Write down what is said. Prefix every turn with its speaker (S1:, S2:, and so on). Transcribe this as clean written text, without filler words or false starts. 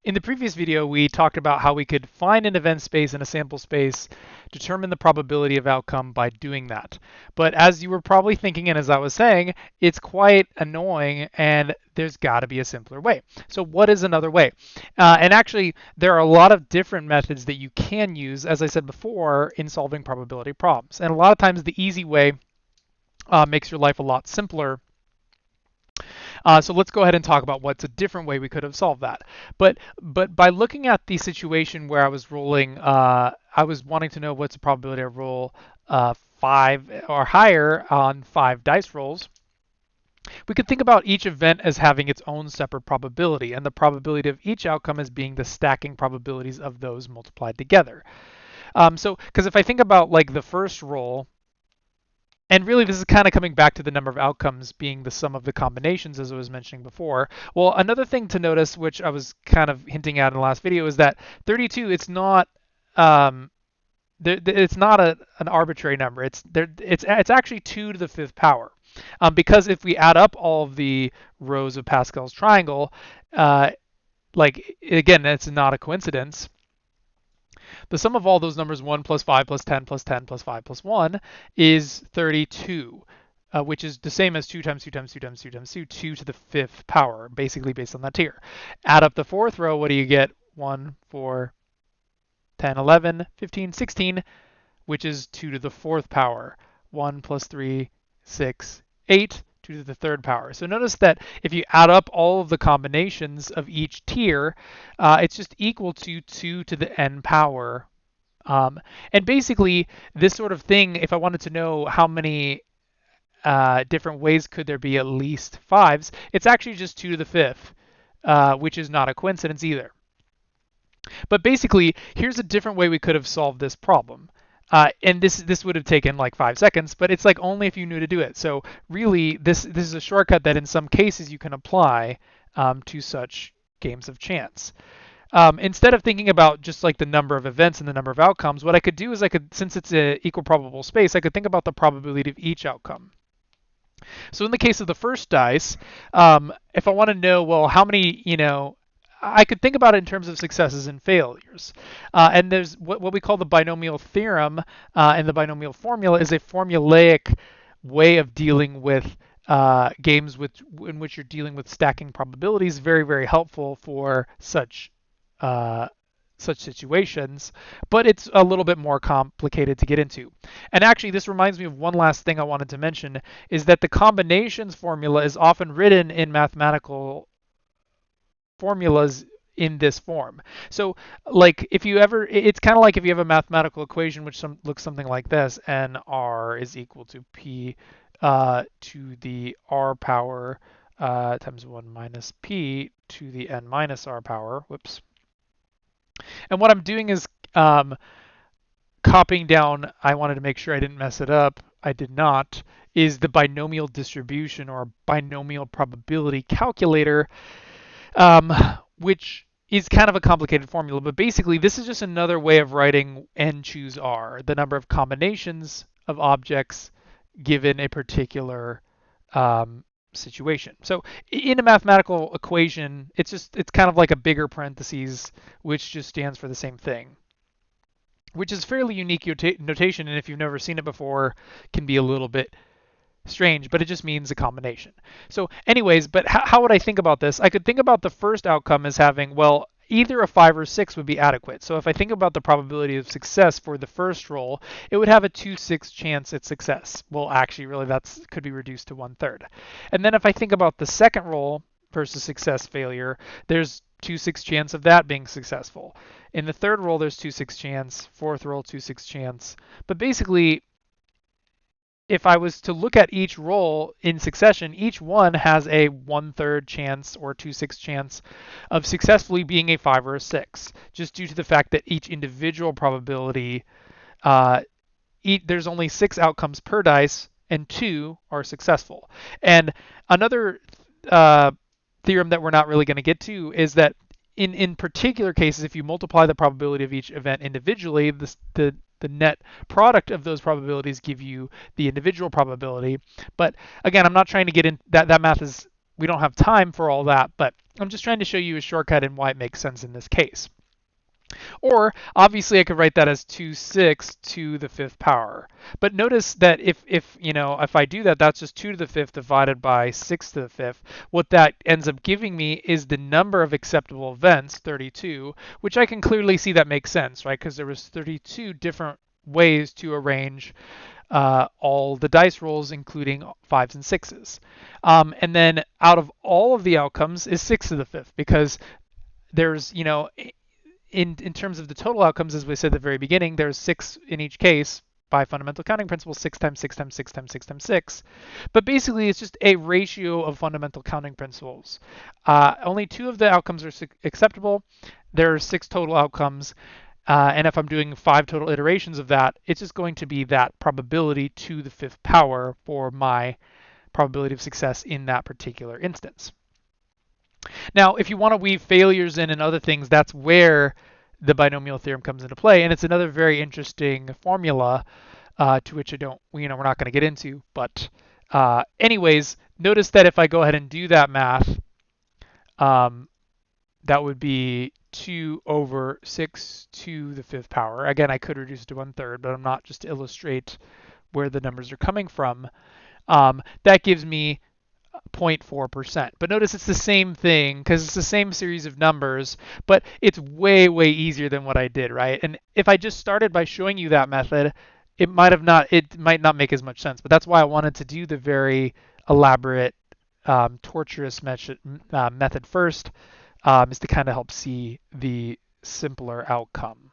S1: In the previous video, we talked about how we could find an event space and a sample space, determine the probability of outcome by doing that. But as you were probably thinking, and as I was saying, it's quite annoying and there's got to be a simpler way. So what is another way? And actually, there are a lot of different methods that you can use, as I said before, in solving probability problems. And a lot of times the easy way makes your life a lot simpler. So let's go ahead and talk about what's a different way we could have solved that. But by looking at the situation where I was rolling, I was wanting to know what's the probability I roll 5 or higher on 5 dice rolls. We could think about each event as having its own separate probability, and the probability of each outcome as being the stacking probabilities of those multiplied together. Because if I think about like the first roll, and really, this is kind of coming back to the number of outcomes being the sum of the combinations, as I was mentioning before. Well, another thing to notice, which I was kind of hinting at in the last video, is that 32, it's not it's not an arbitrary number. It's actually 2 to the 5th power. Because if we add up all of the rows of Pascal's triangle, like again, it's not a coincidence. The sum of all those numbers, 1 plus 5 plus 10 plus 10 plus 5 plus 1, is 32, which is the same as 2 times 2 times 2 times 2 times 2, 2 to the 5th power, basically based on that tier. Add up the 4th row, what do you get? 1, 4, 10, 11, 15, 16, which is 2 to the 4th power. 1 plus 3, 6, 8, 2 to the 3rd power. So notice that if you add up all of the combinations of each tier, it's just equal to 2 to the n power. And basically, this sort of thing, if I wanted to know how many different ways could there be at least 5s, it's actually just 2 to the 5th, which is not a coincidence either. But basically, here's a different way we could have solved this problem. And this would have taken like 5 seconds, but it's like only if you knew to do it. So really, this is a shortcut that in some cases you can apply to such games of chance. Instead of thinking about just like the number of events and the number of outcomes, what I could do is since it's an equal probable space, I could think about the probability of each outcome. So in the case of the first dice, if I want to know, well, how many, I could think about it in terms of successes and failures. And there's what we call the binomial theorem, and the binomial formula is a formulaic way of dealing with games in which you're dealing with stacking probabilities. Very, very helpful for such situations, but it's a little bit more complicated to get into. And actually, this reminds me of one last thing I wanted to mention, is that the combinations formula is often written in mathematical formulas in this form. So like if you ever, it's kind of like if you have a mathematical equation which looks something like this, nr is equal to p to the r power times 1 minus p to the n minus r power. Whoops. And what I'm doing is copying down, I wanted to make sure I didn't mess it up. I did not, is the binomial distribution or binomial probability calculator, which is kind of a complicated formula, but basically this is just another way of writing n choose r, the number of combinations of objects given a particular situation. So in a mathematical equation, it's kind of like a bigger parentheses, which just stands for the same thing, which is fairly unique notation, and if you've never seen it before, can be a little bit strange, but it just means a combination. So anyways, but how would I think about this? I could think about the first outcome as having, well, either a 5 or 6 would be adequate. So if I think about the probability of success for the first roll, it would have a 2/6 chance at success. Well, actually, really, that could be reduced to 1/3. And then if I think about the second roll versus success failure, there's 2/6 chance of that being successful. In the third roll, there's 2/6 chance. Fourth roll, 2/6 chance. But basically, if I was to look at each roll in succession, each one has a 1/3 chance or 2/6 chance of successfully being a 5 or a 6, just due to the fact that each individual probability, there's only 6 outcomes per dice, and 2 are successful. And another theorem that we're not really going to get to is that in particular cases, if you multiply the probability of each event individually, the net product of those probabilities give you the individual probability. But again, I'm not trying to get in that math is, we don't have time for all that, but I'm just trying to show you a shortcut and why it makes sense in this case. Or obviously I could write that as 2 6 to the fifth power. But notice that if I do that, that's just 2 to the fifth divided by 6 to the fifth. What that ends up giving me is the number of acceptable events, 32, which I can clearly see that makes sense, right? Because there was 32 different ways to arrange all the dice rolls, including fives and sixes. And then out of all of the outcomes is 6 to the fifth, because there's, in terms of the total outcomes, as we said at the very beginning, there's 6 in each case by fundamental counting principle, 6 times 6 times 6 times 6 times 6. But basically, it's just a ratio of fundamental counting principles. Only 2 of the outcomes are acceptable. There are 6 total outcomes. And if I'm doing 5 total iterations of that, it's just going to be that probability to the fifth power for my probability of success in that particular instance. Now, if you want to weave failures in and other things, that's where the binomial theorem comes into play, and it's another very interesting formula to which we're not going to get into. But anyways, notice that if I go ahead and do that math, that would be 2 over 6 to the fifth power. Again, I could reduce it to 1/3, but I'm not, just to illustrate where the numbers are coming from. That gives me 0.4%. But notice it's the same thing because it's the same series of numbers, but it's way, way easier than what I did, right? And if I just started by showing you that method, it might not make as much sense. But that's why I wanted to do the very elaborate, torturous method first, is to kind of help see the simpler outcome.